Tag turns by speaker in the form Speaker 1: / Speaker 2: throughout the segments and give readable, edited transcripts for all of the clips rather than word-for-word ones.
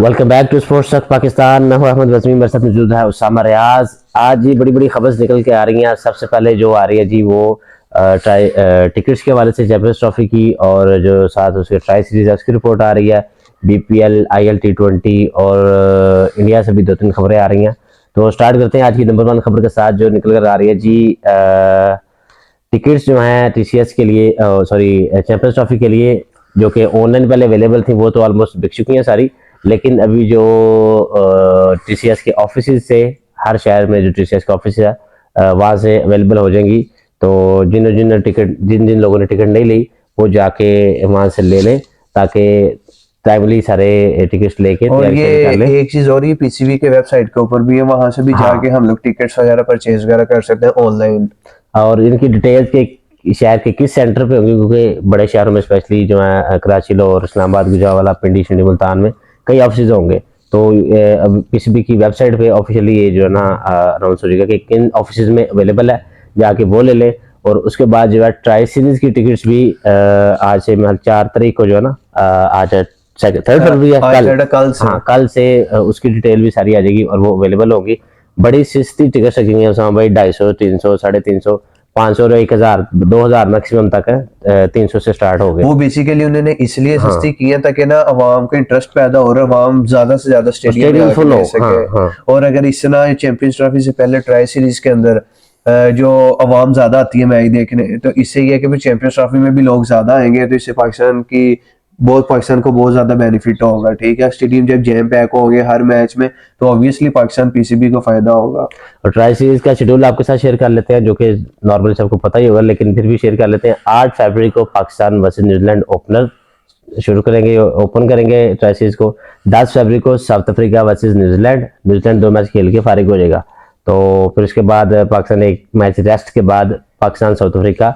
Speaker 1: Welcome back to sports तक पाकिस्तान। मैं हूं अहमद वज़मी, मेरे साथ मौजूद है उसामा रियाज। आज ये बड़ी बड़ी खबर निकल के आ रही हैं। सबसे पहले जो आ रही है जी वो टिकट्स के हवाले से चैंपियंस ट्रॉफी की, और जो साथ उसके ट्राई सीरीज है उसकी रिपोर्ट आ रही है। BPL, IL T20 और इंडिया से भी 2-3 खबरें आ रही हैं। तो स्टार्ट करते हैं आज की नंबर 1 खबर के साथ जो निकल कर आ रही है जी। टिकट्स जो हैं TCS के लिए, सॉरी चैंपियंस ट्रॉफी के लिए, जो कि ऑनलाइन पहले अवेलेबल थी, वो तो ऑलमोस्ट बिक चुकी हैं सारी। लेकिन अभी जो TCS के ऑफिस से, हर शहर में जो TCS के ऑफिस है वहाँ से अवेलेबल हो जाएंगी। तो जिन जिन लोगों ने टिकट नहीं ली वो जाके वहाँ से ले लें, ताकि टाइमली सारे टिकट्स लेके
Speaker 2: और
Speaker 1: तैयारी
Speaker 2: ये
Speaker 1: कर लें।
Speaker 2: एक चीज और ये पीसीबी के वेबसाइट के ऊपर भी है, वहां से भी
Speaker 1: हाँ।
Speaker 2: जाके हम लोग टिकट्स वगैरह परचेज वगैरह कर सकते हैं ऑनलाइन।
Speaker 1: और इनकी डिटेल्स के शहर के किस सेंटर पे होंगी, क्योंकि बड़े शहरों में स्पेशली जो है कराची, लाहौर, इस्लामाबाद, गुजरावाला, पिंडी, शिंडी, मुल्तान में कई ऑफिस होंगे। तो अब पीसीबी की वेबसाइट पे ऑफिशियली ये जो है ना अनाउंस हो जाएगा कि किन ऑफिस में अवेलेबल है, जाके वो ले ले। और उसके बाद जो है ट्राई सीरीज की टिकट्स भी आज से मतलब 4 तारीख को जो है ना, आज 3 फरवरी है,
Speaker 2: कल से।
Speaker 1: हाँ कल से उसकी डिटेल भी सारी आ जाएगी और वो अवेलेबल होगी। बड़ी सस्ती टिकट रखेंगे उसामा भाई, 250, 300, 350, 500 और 1000, 2000 मैक्सिमम तक है। 300 से स्टार्ट हो गए।
Speaker 2: वो बेसिकली उन्होंने इसलिए
Speaker 1: हाँ।
Speaker 2: सस्ती की है ताकि ना अवाम को इंटरेस्ट पैदा हो रहा है, अवाम ज्यादा से ज्यादा स्टेडियम में
Speaker 1: स्टेडियम
Speaker 2: आके
Speaker 1: फुल हो।
Speaker 2: ले सके।
Speaker 1: हाँ हाँ।
Speaker 2: और अगर इस तरह चैंपियंस ट्रॉफी से पहले ट्राई सीरीज के अंदर जो अवाम ज्यादा आती है मैच देखने, तो इससे ये है कि फिर चैंपियंस ट्रॉफी में भी लोग ज्यादा आएंगे, तो इससे पाकिस्तान को बहुत ज्यादा बेनिफिट होगा। ठीक है, स्टेडियम जब जैम पैक हो गए हर मैच में, तो ऑब्वियसली पाकिस्तान पीसीबी को फायदा होगा।
Speaker 1: और ट्राई सीरीज का शेड्यूल आपके साथ शेयर कर लेते हैं, जो कि नॉर्मली सबको पता ही होगा, लेकिन फिर भी शेयर कर लेते हैं। 8 फरवरी को पाकिस्तान वर्सेस न्यूजीलैंड ओपन करेंगे ट्राई सीरीज को। 10 फरवरी को south Africa versus New Zealand 2 match खेल के फारिग हो जाएगा। तो फिर उसके बाद पाकिस्तान एक मैच रेस्ट के बाद पाकिस्तान साउथ अफ्रीका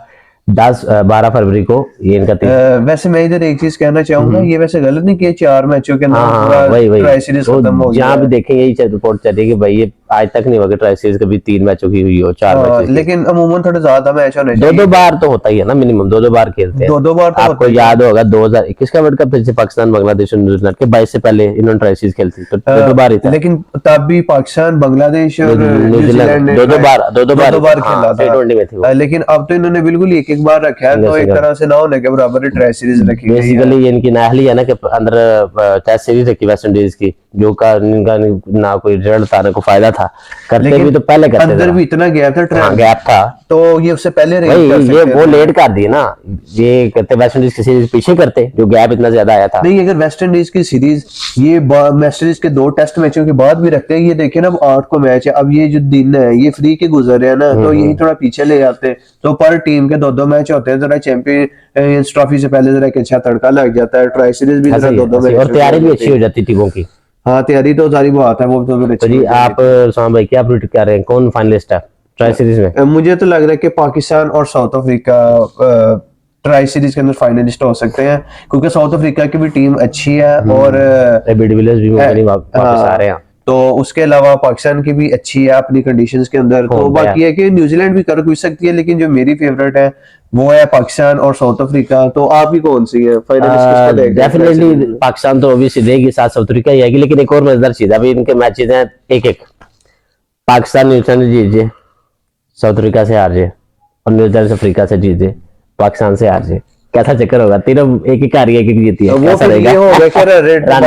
Speaker 1: 12 फरवरी को, ये इनका
Speaker 2: वैसे मैं इधर एक चीज कहना चाहूंगा, ये वैसे गलत नहीं कि 4 मैचों के अंदर
Speaker 1: हाँ हाँ
Speaker 2: पूरा
Speaker 1: वही
Speaker 2: ट्राई सीरीज खत्म हो गया
Speaker 1: जहाँ भी
Speaker 2: है।
Speaker 1: देखेंगे यही रिपोर्ट चल रही है कि भाई ये आज तक नहीं होगा ट्राई सीरीज कभी 3 मैचों की हुई हो, 4 मैचों की।
Speaker 2: लेकिन अमूमन थोड़ा ज्यादा मैच होने
Speaker 1: दो
Speaker 2: चाहिए।
Speaker 1: दो बार तो होता ही है ना, मिनिमम 2-2 बार खेलते हैं।
Speaker 2: 2-2 बार तो
Speaker 1: आपको
Speaker 2: होता ही है।
Speaker 1: याद होगा 2021 का वर्ल्ड कप जैसे पाकिस्तान, बांग्लादेश और न्यूजीलैंड के 22 से पहले इन्होंने ट्राई सीरीज खेलती, तो 2-2 बार ही था।
Speaker 2: लेकिन तब भी पाकिस्तान, बांग्लादेश और न्यूजीलैंड ने
Speaker 1: 2-2 बार
Speaker 2: दो बार
Speaker 1: हाँ,
Speaker 2: खेला था।
Speaker 1: T20 में थी वो।
Speaker 2: लेकिन अब तो इन्होंने बिल्कुल एक बार रखा है, तो एक तरह से ना होने के बराबर ही ट्राई सीरीज रखी गई है।
Speaker 1: बेसिकली ये इनकी नाहली है ना कि अंदर टेस्ट सीरीज रखी वेस्ट इंडीज की, जो का इनका ना कोई रिजल्ट था ना कोई फायदा था। करते भी तो पहले करते
Speaker 2: अंदर भी इतना गया था
Speaker 1: गैप था,
Speaker 2: तो ये उससे पहले
Speaker 1: भाई ये वो लेट कर दिए ना। ये करते वेस्ट इंडीज की सीरीज पीछे करते, जो गैप इतना ज्यादा आया था।
Speaker 2: नहीं, अगर वेस्ट इंडीज की सीरीज ये वेस्ट इंडीज के 2 टेस्ट मैचों के बाद भी रखते हैं, ये देखिए ना, अब 8 को मैच है, अब ये जो दिन है ये फ्री के गुजर रहे हैं ना, तो यही थोड़ा पीछे ले जाते, तो पर टीम के 2-2 मैच होते हैं, जरा चैंपियंस ट्रॉफी से पहले जरा एक अच्छा तड़का लग जाता है, ट्राई सीरीज भी जरा 2-2 मैच
Speaker 1: और तैयारी भी अच्छी हो जाती टीमों की।
Speaker 2: हाँ, तैयारी तो सारी बात है, वो तो फिर
Speaker 1: तो
Speaker 2: अच्छी
Speaker 1: जी
Speaker 2: हो जाती
Speaker 1: आप साम भाई क्या प्रेडिक्ट कर रहे हैं, कौन फाइनलिस्ट है ट्राई सीरीज में?
Speaker 2: है। मुझे तो लग रहा है कि पाकिस्तान और साउथ अफ्रीका ट्राई सीरीज के अंदर फाइनलिस्ट हो सकते हैं, क्योंकि साउथ अफ्रीका की भी टीम अच्छी है और
Speaker 1: एबी डिविलियर्स भी वापस आ रहे हैं।
Speaker 2: तो उसके अलावा पाकिस्तान की भी अच्छी है अपनी कंडीशंस के अंदर। तो बाकी है कि न्यूजीलैंड भी कर कुछ सकती है, लेकिन जो मेरी फेवरेट है वो है पाकिस्तान और साउथ अफ्रीका। तो आपकी कौन सी है फाइनलिस्ट?
Speaker 1: डेफिनेटली पाकिस्तान तो अभी सीधेगी, साथ साउथ अफ्रीका ही आएगी। लेकिन एक और मजेदार चीज है, अभी इनके मैचेस हैं 1-1। पाकिस्तान न्यूजीलैंड जीत जाए, साउथ अफ्रीका से हार जाए, और न्यूजीलैंड अफ्रीका से जीत जाए, पाकिस्तान से हार जाए, कैसा चक्कर होगा? तीनों एक एक हारी, एक एक जीती है,
Speaker 2: वो
Speaker 1: कैसा
Speaker 2: फिर
Speaker 1: रहेगा?
Speaker 2: ये होगा कि रेड आ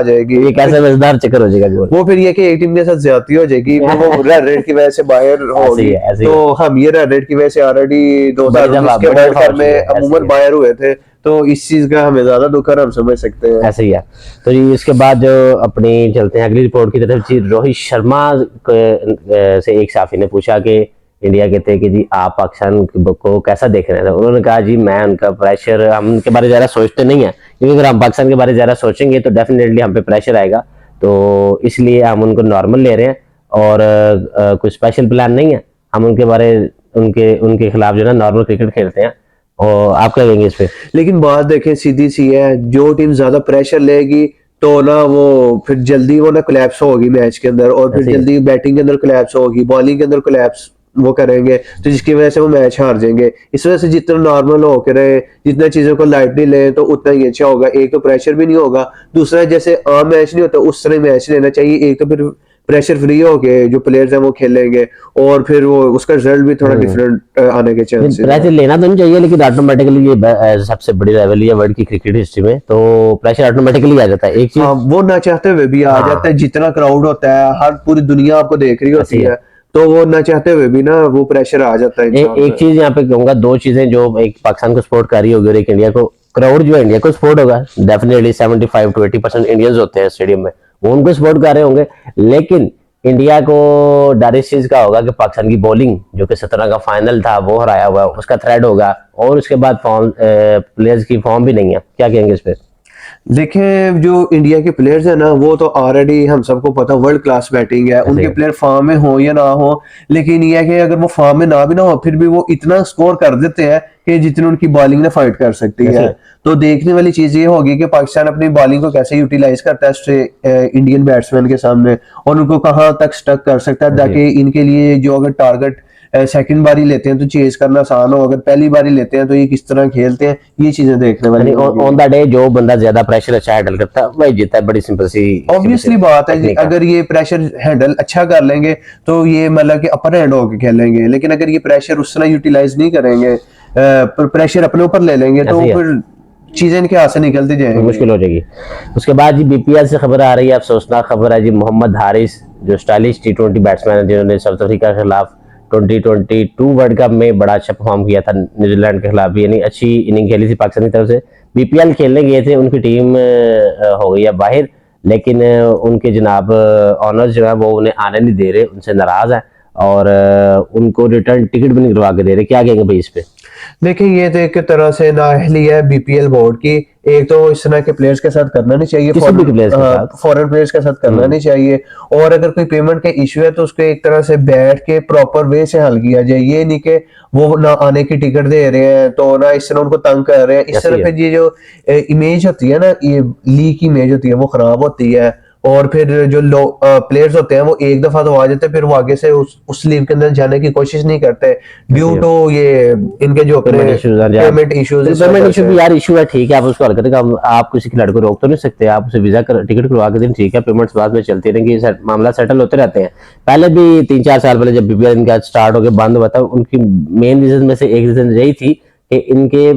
Speaker 2: जाएगी,
Speaker 1: ये कैसा मजेदार चक्कर हो जाएगा।
Speaker 2: वो फिर ये कि एक टीम के साथ ज्यादती हो जाएगी, फिर वो रेड की वजह से बाहर होगी। तो हम ये रेड की वजह से ऑलरेडी 2019 के वर्ल्ड कप में अमूमन बाहर हुए थे, तो इस चीज का हमें ज्यादा दुख है, हम समझ सकते हैं।
Speaker 1: ऐसे ही है। तो जी इसके बाद जो अपनी चलते हैं अगली रिपोर्ट की तरफ जी। रोहित शर्मा से एक साथी ने पूछा कि इंडिया कहते हैं कि जी आप पाकिस्तान को कैसा देख रहे हैं? उन्होंने कहा जी मैं उनका प्रेशर, हम उनके बारे में ज़्यादा सोचते नहीं है, क्योंकि अगर हम पाकिस्तान के बारे में ज़्यादा सोचेंगे तो डेफिनेटली हम पे प्रेशर आएगा। तो इसलिए हम उनको नॉर्मल ले रहे हैं, और कुछ स्पेशल प्लान नहीं है। हम उनके खिलाफ जो है ना नॉर्मल क्रिकेट खेलते हैं। और आप क्या कहेंगे इस पे?
Speaker 2: लेकिन बात देखें सीधी सी है, जो टीम ज्यादा प्रेशर लेगी तो ना वो फिर जल्दी वो ना कोलैप्स होगी मैच के अंदर, और फिर जल्दी बैटिंग के अंदर कोलैप्स होगी, बॉलिंग के अंदर कोलैप्स वो करेंगे, तो जिसकी वजह से वो मैच हार जाएंगे। इस वजह से जितना नॉर्मल होकर रहे, जितना चीजों को लाइटली लें तो उतना ही अच्छा होगा। एक तो प्रेशर भी नहीं होगा, दूसरा जैसे आम मैच नहीं होता उस तरह मैच लेना चाहिए। एक तो फिर प्रेशर फ्री हो के जो प्लेयर्स हैं वो खेलेंगे, और फिर वो उसका रिजल्ट भी थोड़ा डिफरेंट आने के चांसेस
Speaker 1: प्रेशर लेना तो नहीं चाहिए, लेकिन ऑटोमेटिकली ये सबसे बड़ी राइवलरी है वर्ल्ड की क्रिकेट हिस्ट्री में, तो प्रेशर ऑटोमेटिकली आ जाता है। एक चीज
Speaker 2: हाँ, वो ना चाहते हुए भी आ जाता है। जितना क्राउड होता है, हर पूरी दुनिया आपको देख रही होती है, तो वो ना चाहते हुए भी ना वो प्रेशर आ जाता है इंसान
Speaker 1: एक चीज यहाँ पे कहूंगा, दो चीजें जो एक पाकिस्तान को सपोर्ट कर रही होगी और एक इंडिया को, क्राउड जो है इंडिया को सपोर्ट होगा डेफिनेटली 75 to 80% इंडियंस होते हैं स्टेडियम में, वो उनको सपोर्ट कर रहे होंगे। लेकिन इंडिया को डर इस चीज का होगा कि पाकिस्तान की बॉलिंग जो कि 17 का फाइनल था वो हराया हुआ है, उसका थ्रेड होगा, और उसके बाद फॉर्म प्लेयर्स की फॉर्म भी नहीं है। क्या कहेंगे इस पे?
Speaker 2: देखें, जो इंडिया के प्लेयर्स हैं ना, वो तो ऑलरेडी हम सबको पता वर्ल्ड क्लास बैटिंग है। उनके प्लेयर फॉर्म में हो या ना हो, लेकिन यह है कि अगर वो फॉर्म में ना भी ना हो, फिर भी वो इतना स्कोर कर देते हैं कि जितने उनकी बॉलिंग ने फाइट कर सकती है। तो देखने वाली चीज ये होगी कि पाकिस्तान अपनी बॉलिंग को कैसे यूटिलाइज करता है इंडियन बैट्समैन के सामने, और उनको कहाँ तक स्टक कर सकता है, ताकि इनके लिए जो अगर टारगेट सेकंड बारी लेते हैं तो चेज करना आसान हो, अगर पहली बारी लेते हैं तो ये किस तरह खेलते हैं, ये चीजें देखने वाली।
Speaker 1: ऑन द डे जो बंदा ज्यादा प्रेशर अच्छा हैंडल करता है वही जीतता है, बड़ी सिंपल सी
Speaker 2: ऑब्वियसली बात है। अगर ये प्रेशर हैंडल अच्छा कर लेंगे तो ये मतलब कि अपर हैंड होकर खेलेंगे, लेकिन अगर ये प्रेशर उस तरह यूटिलाइज नहीं करेंगे, प्रेशर अपने ऊपर ले लेंगे, तो फिर चीजें इनके हाथ से निकलती जाएंगी,
Speaker 1: मुश्किल हो जाएगी। उसके बाद जी बीपीएल से खबर आ रही है, अफसोसनाक खबर है जी, मोहम्मद हारिस जो स्टाइलिश T20 बैट्समैन है, जिन्होंने साउथ अफ्रीका के खिलाफ 2022 वर्ल्ड कप में बड़ा अच्छा परफॉर्म किया था, न्यूजीलैंड के खिलाफ भी, यानी अच्छी इनिंग खेली थी पाकिस्तान की तरफ से। बीपीएल खेलने गए थे, उनकी टीम हो गई है बाहर, लेकिन उनके जनाब ऑनर्स जो है वो उन्हें आने नहीं दे रहे, उनसे नाराज है, और उनको रिटर्न टिकट भी नहीं करवा के दे रहे। क्या कहेंगे भाई इस पे?
Speaker 2: देखिए, ये तो एक तरह से नाअहली है बीपीएल बोर्ड की। एक तो इस तरह के प्लेयर्स के साथ करना नहीं चाहिए, फॉरेन प्लेयर्स के साथ करना नहीं चाहिए, और अगर कोई पेमेंट का इश्यू है तो उसको एक तरह से बैठ के प्रॉपर वे से हल किया जाए। ये नहीं कि वो ना आने की टिकट दे रहे हैं तो ना इस तरह उनको तंग कर रहे हैं। इस तरह पे ये जो इमेज होती है ना, ये लीग की इमेज होती है, वो खराब होती है, और फिर जो प्लेयर्स होते हैं वो एक दफा तो आ जाते हैं, फिर वो आगे से उस लीग के अंदर जाने की कोशिश नहीं करते, ड्यू टू ये इनके जो पेमेंट इश्यूज
Speaker 1: भी यार इशू है, ठीक है, आप उसको हल करें। आप किसी खिलाड़ी को रोक तो नहीं सकते, आप उसे वीजा टिकट करवा के दें, ठीक है, पेमेंट्स बाद में चलती रहेंगी, मामला सेटल होते रहते हैं। पहले भी 3-4 साल पहले जब बीपीएल इनका स्टार्ट होकर बंद हुआ था, उनकी मेन रीजन में से एक रीजन यही थी कि इनके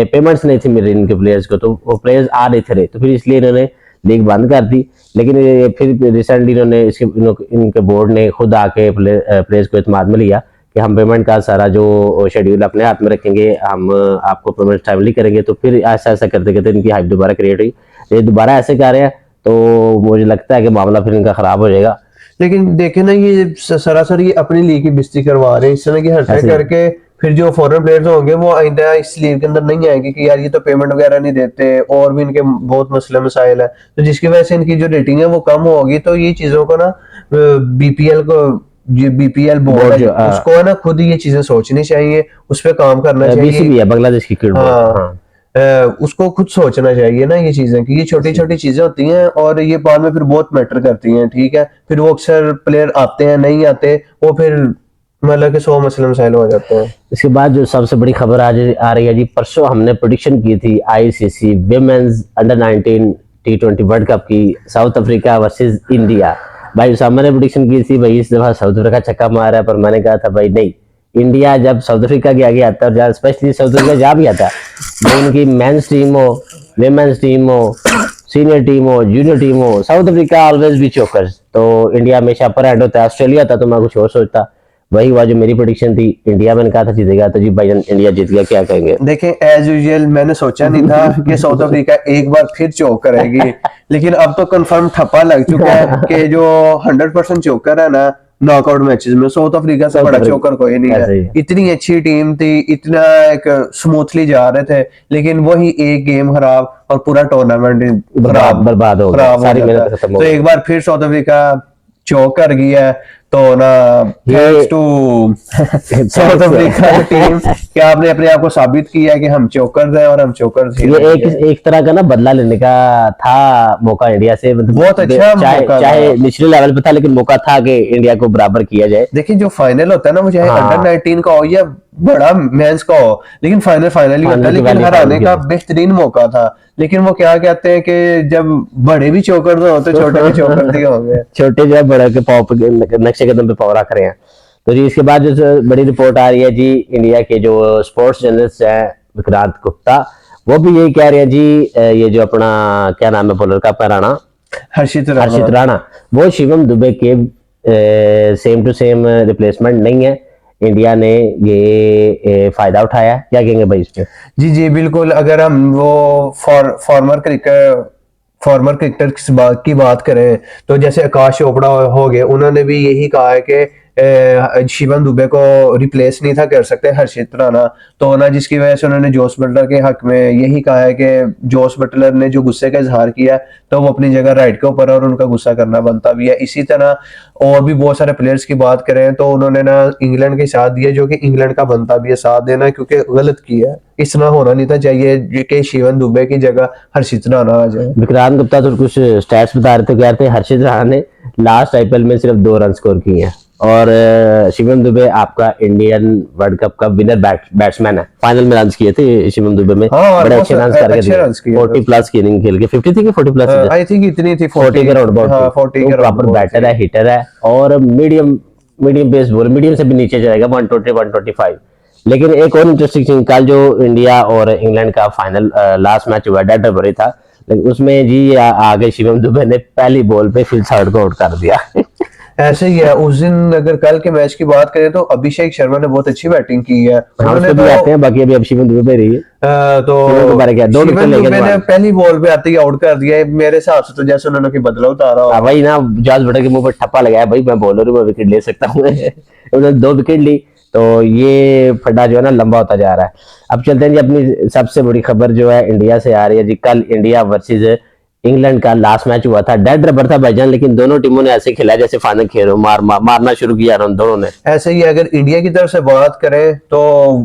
Speaker 1: पेमेंट्स नहीं थी मिल रही इनके प्लेयर्स को, तो वो प्लेयर्स आ रहे थे, तो फिर इसलिए इन्होंने लीग बंद कर दी। लेकिन फिर रिसेंटली इन्होंने इनके बोर्ड ने खुद आके प्लेयर्स को इत्मीनान में लिया कि हम पेमेंट का सारा जो शेड्यूल अपने हाथ में रखेंगे, हम आपको पेमेंट टाइमली करेंगे। तो फिर ऐसा ऐसा करते करते इनकी हाइप दोबारा क्रिएट हुई। ये दोबारा ऐसे कर रहे हैं तो मुझे लगता है कि मामला फिर इनका खराब हो जाएगा।
Speaker 2: लेकिन देखे ना, ये सरासर ये अपनी लीग की बिस्ती करवा रहे हैं, इस तरह की हरकतें करके फिर जो फॉरेन प्लेयर्स होंगे वो आइंदा इस लीग के अंदर नहीं आएंगे कि यार ये तो पेमेंट वगैरह नहीं देते, और भी इनके बहुत मसले मसाइल है, तो जिसकी वजह से इनकी जो रेटिंग है वो कम होगी। तो ये चीजों को ना बीपीएल बोर्ड उसको है ना खुद ये चीजें सोचनी चाहिए, उस पर काम करना चाहिए।
Speaker 1: बीसीबी है बांग्लादेश की क्रिकेट बोर्ड,
Speaker 2: उसको खुद सोचना चाहिए ना ये चीजें, कि ये छोटी छोटी चीजें होती हैं और ये बाद में फिर बहुत मैटर करती हैं। ठीक है, फिर वो अक्सर प्लेयर आते हैं नहीं आते, वो फिर मतलब कि 100 मसले मसाइल हो जाते हैं।
Speaker 1: इसके बाद जो सबसे बड़ी खबर आज आ रही है जी, परसों हमने प्रेडिक्शन की थी ICC women's under-19 T20 world cup की, साउथ अफ्रीका वर्सेस इंडिया। भाई उसामा ने प्रेडिक्शन की थी भाई इस दफा साउथ अफ्रीका छक्का मारा है, पर मैंने कहा था भाई नहीं, इंडिया जब साउथ अफ्रीका के आगे आता है, और स्पेशली साउथ अफ्रीका जहाँ भी आता है, वो उनकी मेंस टीम हो, विमेंस टीम हो, सीनियर टीम हो, जूनियर टीम हो, south Africa always be chokers. तो इंडिया हमेशा अपर हैंड होता है। ऑस्ट्रेलिया था तो मैं कुछ और सोचता, वही हुआ जो मेरी प्रेडिक्शन थी, इंडिया मैंने कहा था जीतेगा, तो जी भाई इंडिया जीत गया। क्या कहेंगे?
Speaker 2: देखें, एज यूजुअल मैंने सोचा नहीं था कि साउथ अफ्रीका एक बार फिर चौक करेगी, लेकिन अब तो कंफर्म ठप्पा लग चुका है कि जो 100% चौकर है ना नॉकआउट मैचेस में, साउथ अफ्रीका से बड़ा चौकर कोई नहीं है। इतनी अच्छी टीम थी, इतना एक स्मूथली जा रहे थे, लेकिन वही एक गेम खराब और पूरा टूर्नामेंट
Speaker 1: बर्बाद हो गया, सारी मेहनत खत्म हो गई।
Speaker 2: तो एक बार फिर साउथ अफ्रीका चौक कर गया है। तो ना thanks to South Africa team कि आपने अपने आप को साबित किया कि हम चोकर्स हैं और हम चोकर्स ही
Speaker 1: ये
Speaker 2: रहेंगे।
Speaker 1: एक तरह का ना बदला लेने का था मौका इंडिया से, मतलब
Speaker 2: बहुत अच्छा
Speaker 1: चाहे
Speaker 2: मौका था।
Speaker 1: चाहे निचले लेवल पे था, लेकिन मौका था कि इंडिया को बराबर किया जाए।
Speaker 2: देखिए जो फाइनल होता है ना, वो चाहे
Speaker 1: हाँ।
Speaker 2: अंडर 19 का हो या बड़ा मेंस का हो, लेकिन फाइनल फाइनल ही होता
Speaker 1: फाइनल
Speaker 2: है।
Speaker 1: की
Speaker 2: लेकिन
Speaker 1: वैल्यू
Speaker 2: हराने
Speaker 1: फाइनल
Speaker 2: का
Speaker 1: की
Speaker 2: बेहतरीन मौका था। लेकिन वो क्या कहते हैं कि जब बड़े भी चौकर हो तो छोटे भी चौकर दिए होंगे।
Speaker 1: छोटे जो है बड़े के पाव पे नक्शे कदम पे पाव रख रहे हैं। तो जी इसके बाद जो बड़ी रिपोर्ट आ रही है जी, इंडिया के जो स्पोर्ट्स जर्नलिस्ट हैं विक्रांत गुप्ता, वो भी यही कह रहे हैं जी, ये जो अपना क्या नाम है बॉलर का, राणा,
Speaker 2: हर्षित
Speaker 1: हर्षित
Speaker 2: राणा।
Speaker 1: राणा, वो शिवम दुबे के सेम टू सेम रिप्लेसमेंट नहीं है। इंडिया ने ये फायदा उठाया, क्या कहेंगे भाई इस पे?
Speaker 2: जी जी बिल्कुल। अगर हम वो फॉर्मर क्रिकेटर की बात करें, तो जैसे आकाश चोपड़ा हो गए, उन्होंने भी यही कहा है कि शिवम दुबे को रिप्लेस नहीं था कर सकते हर्षित राणा। तो ना जिसकी वजह से उन्होंने जोस बटलर के हक में यही कहा है कि जोस बटलर ने जो गुस्से का इजहार किया, तो वो अपनी जगह राइट के ऊपर है और उनका गुस्सा करना बनता भी है। इसी तरह और भी बहुत सारे प्लेयर्स की बात करें तो उन्होंने ना इंग्लैंड के साथ दिया, जो कि इंग्लैंड का बनता भी है साथ देना, क्योंकि गलत किया है। इस तरह होना नहीं था चाहिए कि शिवम दुबे की जगह हर्षित राणा आ जाए।
Speaker 1: विक्रांत गुप्ता तो कुछ स्टैट्स बता रहे थे, कह रहे थे हर्षित राणा ने लास्ट आईपीएल में सिर्फ 2 रन स्कोर किए हैं, और शिवम दुबे आपका इंडियन वर्ल्ड कप का विनर बैट्समैन है। फाइनल में रन किए थे शिवम दुबे में,
Speaker 2: हाँ,
Speaker 1: बड़े
Speaker 2: almost
Speaker 1: अच्छे रन करके
Speaker 2: अच्छे
Speaker 1: दिए,
Speaker 2: runs किए
Speaker 1: 40 प्लस की इनिंग खेल के, 50 थी कि 40 प्लस?
Speaker 2: आई थिंक इतनी थी,
Speaker 1: 40 के राउंड
Speaker 2: हाँ,
Speaker 1: अबाउट
Speaker 2: 40
Speaker 1: थी।
Speaker 2: के
Speaker 1: तो प्रॉपर
Speaker 2: roundabout
Speaker 1: बैटर
Speaker 2: थी।
Speaker 1: है, हिटर है, और medium medium pace ball, medium से भी नीचे जाएगा, 120 125। लेकिन एक और इंटरेस्टिंग चीज, कल जो इंडिया और इंग्लैंड का फाइनल लास्ट मैच हुआ, डेड ओवर था, लेकिन उसमें जी आगे शिवम दुबे ने पहली बॉल पे फिल साउथ को आउट कर दिया।
Speaker 2: ऐसे ही है। उस दिन अगर कल के मैच की बात करें तो अभिषेक शर्मा ने बहुत अच्छी बैटिंग की है।
Speaker 1: हाँ
Speaker 2: उन्होंने
Speaker 1: उसको भी
Speaker 2: तो
Speaker 1: आते हैं, बाकी अभी अब शिवम दुबे पे रही है। शिवम
Speaker 2: तो
Speaker 1: दुबे क्या 2 विकेट
Speaker 2: शिवन
Speaker 1: लेके
Speaker 2: दुबे ने
Speaker 1: जवान।
Speaker 2: पहली बॉल पे आते ही आउट कर दिया है। मेरे हिसाब से तो जैसे उन्होंने कोई बदला उतारा हो।
Speaker 1: वही ना, जॉर्ज बटलर के मुंह पर ठप्पा लगाया, भाई मैं बॉलर हूँ, मैं विकेट ले सकता हूँ। उन्होंने 2 विकेट ली, तो ये फड्डा जो है ना लंबा होता जा रहा है। अब चलते हैं जी अपनी सबसे बड़ी खबर जो है इंडिया से आ रही है जी। कल इंडिया वर्सेस इंग्लैंड का लास्ट मैच हुआ था, डेड रबर था भाईजान, लेकिन दोनों टीमों ने ऐसे खेला जैसे फाइनल खेल रहे हो, मारना शुरू किया उन दोनों ने।
Speaker 2: ऐसे ही अगर इंडिया की तरफ से बात करें तो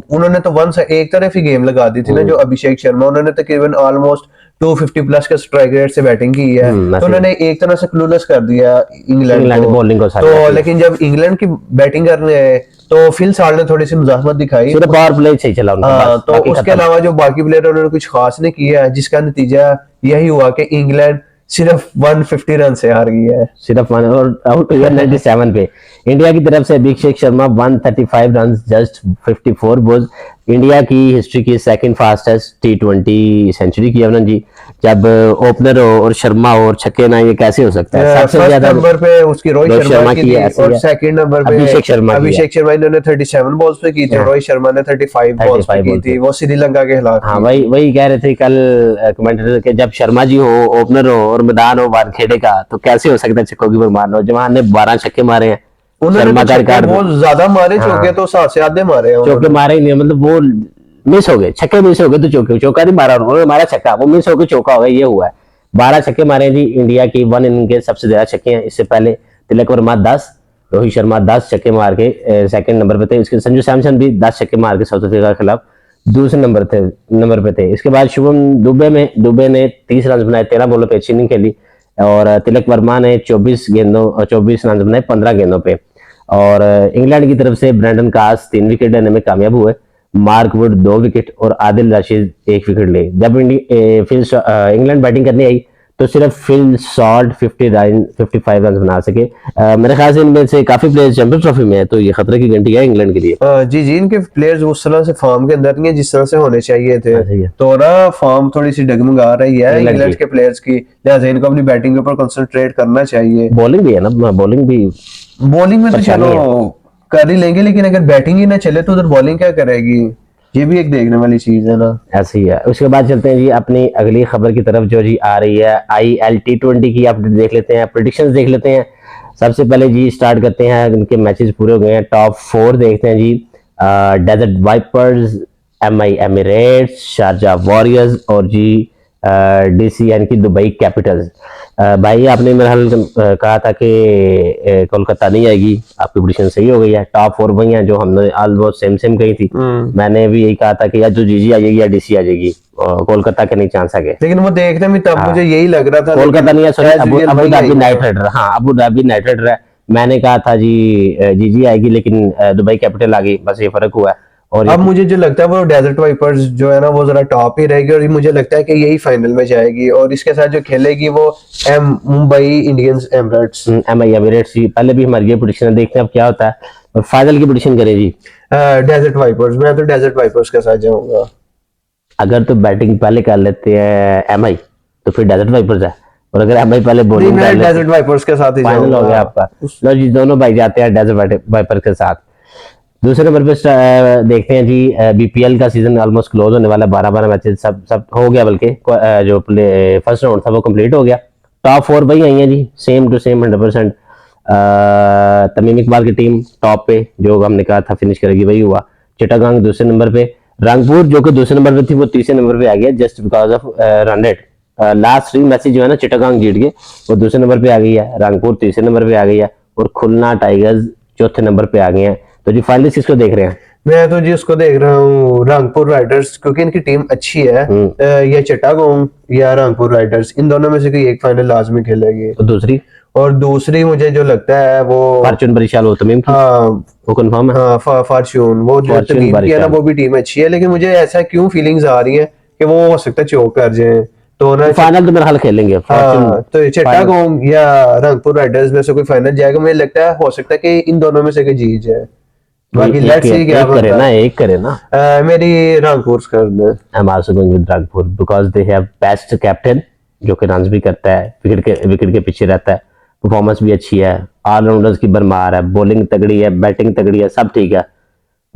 Speaker 2: उन्होंने तो वन से एक तरफ ही गेम लगा दी थी ना। जो अभिषेक शर्मा, उन्होंने तकरीबन ऑलमोस्ट 250 प्लस के स्ट्राइक रेट से बैटिंग की है। तो
Speaker 1: ऐसे
Speaker 2: उन्होंने एक तरह से क्लूलेस कर दिया इंग्लैंड
Speaker 1: इंग्लैंड
Speaker 2: को।
Speaker 1: बॉलिंग को सारी
Speaker 2: तो
Speaker 1: आती है।
Speaker 2: लेकिन जब इंग्लैंड की बैटिंग करने आए तो फिल साल्ट ने थोड़ी सी मुजाहमत दिखाई।
Speaker 1: सिर्फ पावर प्ले सही चला उनका,
Speaker 2: हाँ,
Speaker 1: बस
Speaker 2: तो
Speaker 1: बाकी
Speaker 2: उसके
Speaker 1: खत्म।
Speaker 2: अलावा जो बाकी प्लेयर उन्होंने कुछ खास नहीं किया है, जिसका नतीजा यही हुआ कि इंग्लैंड सिर्फ 150 रन से हार गई है।
Speaker 1: सिर्फ वन, और आउट हुआ 97 पे। इंडिया की तरफ से Abhishek Sharma 135 run, just 54 balls, India की हिस्ट्री की सेकंड फास्टेस्ट T20 सेंचुरी की उन्होंने जी। जब ओपनर हो और शर्मा हो और छक्के ना, ये कैसे हो सकता है? सबसे
Speaker 2: फर्स्ट
Speaker 1: ज्यादा
Speaker 2: नंबर पे उसकी रोहित शर्मा की थी,
Speaker 1: ऐसी
Speaker 2: और
Speaker 1: है।
Speaker 2: सेकंड नंबर पे अभिषेक शर्मा इन्होंने 37 बॉल्स पे की थी, और रोहित शर्मा ने 35 बॉल्स पे
Speaker 1: 35
Speaker 2: की
Speaker 1: बॉल
Speaker 2: थी।
Speaker 1: पे।
Speaker 2: वो श्रीलंका के खिलाफ
Speaker 1: हाँ
Speaker 2: की
Speaker 1: वही
Speaker 2: थी।
Speaker 1: वही कह रहे थे कल कमेंटेटर के, जब शर्मा जी हो, ओपनर हो और मैदान हो बार खेड़े का, तो कैसे हो सकता है छक्कों की भरमार हो? जवान ने 12 छक्के मारे हैं,
Speaker 2: उन्होंने
Speaker 1: शर्मा
Speaker 2: तो
Speaker 1: का
Speaker 2: छक्के
Speaker 1: रिकॉर्ड
Speaker 2: बहुत ज्यादा मारे, चौके
Speaker 1: हाँ
Speaker 2: तो 7 से आधे मारे हैं
Speaker 1: चौके
Speaker 2: उन्होंने।
Speaker 1: मारे ही नहीं, मतलब वो मिस हो गए, छक्के मिस हो गए, तो चौका नहीं मारा उन्होंने, मारा छक्का, वो मिस हो गए, चौका हो गया, ये हुआ है। 12 छक्के मारे हैं जी इंडिया की, 1 इनिंग के सबसे ज्यादा छक्के हैं। इससे पहले तिलक वर्मा 10, रोहित शर्मा 10 छक्के मार के सेकंड नंबर पे थे। इसके संजू सैमसन भी 10 छक्के मार के साउथ अफ्रीका के खिलाफ दूसरे नंबर पे थे। इसके बाद शुभम दुबे ने 30 रन बनाए, 13 बॉलों पे अच्छी इनिंग खेली, और तिलक वर्मा ने 24 रन बनाए 15 गेंदों पे। और इंग्लैंड की तरफ से ब्रैंडन कास 3 विकेट लेने में कामयाब हुए, मार्क वुड 2 विकेट और आदिल रशीद 1 विकेट ले। जब इंग्लैंड बैटिंग करने आई तो सिर्फ फिल सॉल्ट 55 रन बना सके। मेरे ख्याल से इनमें से काफी प्लेयर्स चैंपियंस ट्रॉफी में है, तो ये खतरे की घंटी है इंग्लैंड के लिए।
Speaker 2: जी जी, इनके प्लेयर्स उस तरह से फॉर्म के अंदर नहीं है जिस तरह से होने चाहिए थे।
Speaker 1: ऐसे ही है।
Speaker 2: तो ना फॉर्म थोड़ी सी डगमगा रही है
Speaker 1: इंग्लैंड
Speaker 2: इंग्लैंड
Speaker 1: की।
Speaker 2: के प्लेयर्स की, लिहाजा इनको अपनी बैटिंग के ऊपर कंसंट्रेट करना चाहिए।
Speaker 1: बॉलिंग भी है ना, बॉलिंग भी
Speaker 2: बॉलिंग में तो
Speaker 1: परेशानी
Speaker 2: चलो कर ही लेंगे, लेकिन अगर बैटिंग ही ना चले तो उधर बॉलिंग क्या करेगी? ये भी एक देखने वाली चीज है ना।
Speaker 1: ऐसे ही है। उसके बाद चलते हैं जी अपनी अगली खबर की तरफ, जो जी आ रही है IL T20 की अपडेट देख लेते हैं, प्रेडिक्शंस देख लेते हैं। सबसे पहले जी स्टार्ट करते हैं, इनके मैचेस पूरे हो गए हैं, टॉप 4 देखते हैं जी। Desert vipers, MI Emirates, Sharjah warriors और जी डीसी यानी कि दुबई कैपिटल्स। भाई आपने मेरा हाल कहा था कि कोलकाता नहीं आएगी, आपकी प्रेडिक्शन सही हो गई है। टॉप 4 वही हैं जो हमने ऑलमोस्ट सेम सेम कही थी। मैंने भी यही कहा था कि या तो जीजी आ जाएगी या डीसी आ जाएगी, कोलकाता के नहीं चांस है।
Speaker 2: लेकिन वो देखने में तब मुझे यही लग रहा था,
Speaker 1: कोलकाता नहीं है, sorry
Speaker 2: as
Speaker 1: Abu
Speaker 2: usual
Speaker 1: Abu
Speaker 2: वही
Speaker 1: धाबी
Speaker 2: आई है।
Speaker 1: Night rider. हाँ अबू धाबी नाइट राइडर है। मैंने कहा था जी जीजी आएगी, लेकिन दुबई कैपिटल आ गई, बस ये फर्क हुआ है। और
Speaker 2: अब मुझे जो लगता है वो डेजर्ट वाइपर्स जो है ना वो जरा टॉप ही रहेगी, और मुझे लगता है कि यही फाइनल में जाएगी, और इसके साथ जो खेलेगी वो Mumbai Indians Emirates.
Speaker 1: MI Emirates जी, पहले भी हमारी ये प्रेडिक्शन है, देखते हैं अब क्या होता है। और फाइनल की प्रेडिक्शन करें जी।
Speaker 2: डेजर्ट वाइपर्स, मैं तो डेजर्ट वाइपर्स के साथ जाऊंगा।
Speaker 1: अगर तो बैटिंग पहले कर लेते हैं एमआई तो फिर डेजर्ट वाइपर्स है, और अगर एमआई पहले
Speaker 2: नहीं,
Speaker 1: बॉलिंग कर
Speaker 2: मैं
Speaker 1: लेते
Speaker 2: डेजर्ट वाइपर्स के साथ ही
Speaker 1: फाइनल हो
Speaker 2: जाऊंगा।
Speaker 1: गया आपका। लो जी, दोनों भाई जाते हैं डेजर्ट वाइपर के साथ। दूसरे नंबर पे देखते हैं जी, बीपीएल का सीजन ऑलमोस्ट क्लोज होने वाला है। 12-12 मैचेस सब सब हो गया, बल्कि जो फर्स्ट राउंड था वो कंप्लीट हो गया। टॉप 4 वही आई हैं जी, same to same 100%। Tamim Iqbal की टीम टॉप पे, जो हमने कहा था फिनिश करेगी वही हुआ। चिटागांग दूसरे नंबर पे, रंगपुर जो कि दूसरे नंबर पे थी वो तीसरे नंबर पे आ गया, just because of run rate. Last 3 matches जो है ना चिटागांग जीत गए, वो दूसरे नंबर पे आ गई है। रंगपुर तीसरे नंबर पे आ गई है, और खुलना टाइगर्स चौथे नंबर पे आ गए हैं। तो जी फाइनली किसको देख रहे हैं?
Speaker 2: मैं तो जी उसको देख रहा हूँ, रंगपुर राइडर्स, क्योंकि इनकी टीम अच्छी है। या चिटागोंग या रंगपुर राइडर्स, इन दोनों में से कोई एक फाइनल लाजमी खेलेगी।
Speaker 1: और दूसरी
Speaker 2: और दूसरी मुझे जो लगता है वो
Speaker 1: फॉर्चून बरिशाल वो तमीम की,
Speaker 2: हाँ
Speaker 1: वो कंफर्म है।
Speaker 2: हाँ फॉर्चून, वो जो
Speaker 1: फॉर्चून
Speaker 2: तमीम की है ना
Speaker 1: बारिशाल।
Speaker 2: वो भी टीम अच्छी है, लेकिन मुझे ऐसा क्यों फीलिंग्स आ रही है कि वो हो सकता है चोक कर जाए। तो ना
Speaker 1: फाइनल तो मेरा हाल खेलेंगे फॉर्चून।
Speaker 2: हाँ, तो चिटागोंग या रंगपुर राइडर्स में से कोई फाइनल जाएगा। मुझे लगता है हो सकता है कि इन दोनों में से कोई जीत जाए। बाकी लेट्स सी क्या
Speaker 1: एक करे
Speaker 2: बनता
Speaker 1: ना,
Speaker 2: है।
Speaker 1: एक करे ना।
Speaker 2: मेरी रंगपुर कर दे।
Speaker 1: I am also going with Rangpur because they have best captain, जो कि रन्स भी करता है, विकेट के पीछे रहता है, परफॉर्मेंस भी अच्छी है, ऑलराउंडर्स की भरमार है, बॉलिंग तगड़ी है, बैटिंग तगड़ी है, सब ठीक है।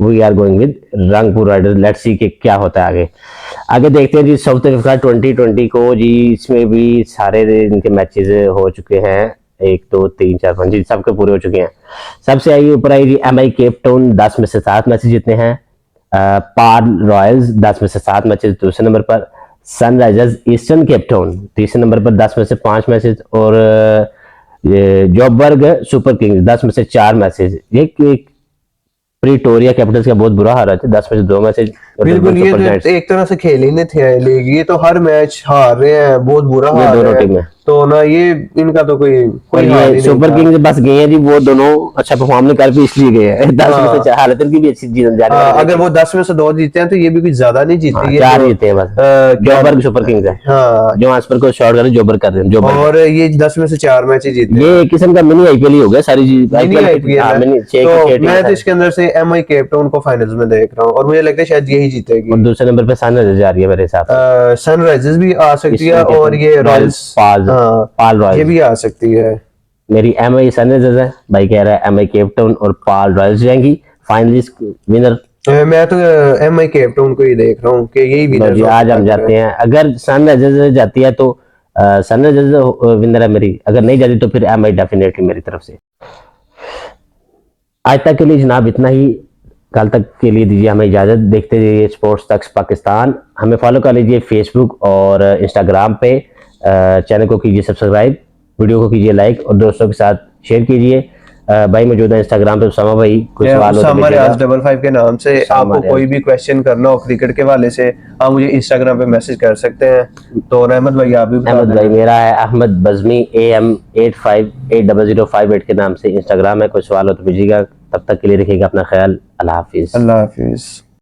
Speaker 1: We are going with Rangpur riders. Let's see कि क्या होता है आगे। आगे देखते हैं जी साउथ अफ्रीका 2020 को जी, इसमें भी सारे इनके मैचेस हो चुके हैं, 1 2 3 4 5 जी सबके पूरे हो चुके हैं। सबसे आई ऊपर आई जी एमआई केप टाउन, 10 में से 7 मैचेस जीतने हैं। पाल रॉयल्स 10 में से 7 मैचेस दूसरे नंबर पर। सनराइजर्स ईस्टर्न केप टाउन तीसरे नंबर पर 10 में से 5 मैचेस। और जोबर्ग सुपर किंग्स 10 में से 4 मैचेस। एक प्रीटोरिया कैपिटल्स का बहुत बुरा हाल है, 10 में से 2 मैचेस।
Speaker 2: बिल्कुल, ये तो एक तरह से खेल ही नहीं थे लीग, ये तो हर मैच हार रहे हैं, बहुत बुरा
Speaker 1: ये
Speaker 2: हाल
Speaker 1: दोनों
Speaker 2: है।
Speaker 1: टीमें,
Speaker 2: तो ना ये इनका तो कोई
Speaker 1: और
Speaker 2: हाल ही
Speaker 1: ये
Speaker 2: नहीं
Speaker 1: सुपर
Speaker 2: था।
Speaker 1: किंग्स बस गए हैं जी, वो दोनों अच्छा परफॉर्म नहीं कर भी इसलिए गए हैं। 10 में से
Speaker 2: हाँ।
Speaker 1: 4 हालत इनकी भी अच्छी जीत जाने वाली
Speaker 2: अगर वो 10 में से 2 जीते हैं तो ये भी कुछ ज्यादा नहीं जीते। ये
Speaker 1: 4
Speaker 2: तो,
Speaker 1: जीते हैं बस।
Speaker 2: क्या-
Speaker 1: जोबर्ग सुपर किंग्स है,
Speaker 2: हाँ,
Speaker 1: जो आसपर को शॉट कर रहे हैं, जोबर्ग कर रहे हैं, जोबर्ग।
Speaker 2: और ये 10 में से 4 मैच ही जीते हैं।
Speaker 1: ये एक किस्म का मिनी आईपीएल ही हो गया सारी चीज।
Speaker 2: मिनी आईपीएल है।
Speaker 1: मिनी
Speaker 2: तो मैं तो इसके अंदर से एमआई केप टाउन को फाइनल्स में देख रहा हूँ, और मुझे लगता है शायद यही जीतेगी।
Speaker 1: और दूसरे नंबर पे सनराइजर्स जा रही है मेरे हिसाब से।
Speaker 2: सनराइजर्स भी आ सकती है,
Speaker 1: इसमें
Speaker 2: और ये रॉयल्स,
Speaker 1: पाल
Speaker 2: ये
Speaker 1: रॉयल्स।
Speaker 2: भी आ सकती है।
Speaker 1: मेरी एमआई सनराइजर्स है, भाई कह रहा है एमआई केप टाउन और पाल रॉयल्स जाएंगी फाइनलिस्ट विनर।
Speaker 2: मैं तो एमआई केप टाउन को ही देख रहा हूँ कि यही
Speaker 1: लो
Speaker 2: विनर
Speaker 1: जी आज हम जाते हैं, अगर सनराइजर्स जाती है तो सनराइजर्स विनर है मेरी, अगर नहीं जाती तो फिर एमआई डेफिनेटली मेरी तरफ से। आज तक के लिए जनाब इतना ही, कल तक के लिए दीजिए हमें इजाज़त। देखते रहिए स्पोर्ट्स तक पाकिस्तान, हमें फॉलो कर लीजिए फेसबुक और इंस्टाग्राम पे। चैनल को कीजिए सब्सक्राइब, वीडियो को कीजिए लाइक, और दोस्तों के साथ शेयर कीजिए। भाई मौजूद है इंस्टाग्राम पे उसामा भाई, कुछ सवाल हो तो
Speaker 2: उसामा
Speaker 1: भेजिएगा।
Speaker 2: रियाज 55 के नाम से।
Speaker 1: उसामा
Speaker 2: आपको कोई भी क्वेश्चन करना हो क्रिकेट के हवाले से, आप मुझे इंस्टाग्राम पे मैसेज कर सकते हैं। तो अहमद भाई आप भी बता
Speaker 1: अहमद भाई
Speaker 2: दें।
Speaker 1: मेरा है अहमद बज़मी AM858058 के नाम से इंस्टाग्राम है। कोई सवाल हो तो भेजिएगा। तब तक के लिए रखिएगा अपना ख्याल। अल्लाह हाफिज।
Speaker 2: अल्लाह हाफिज।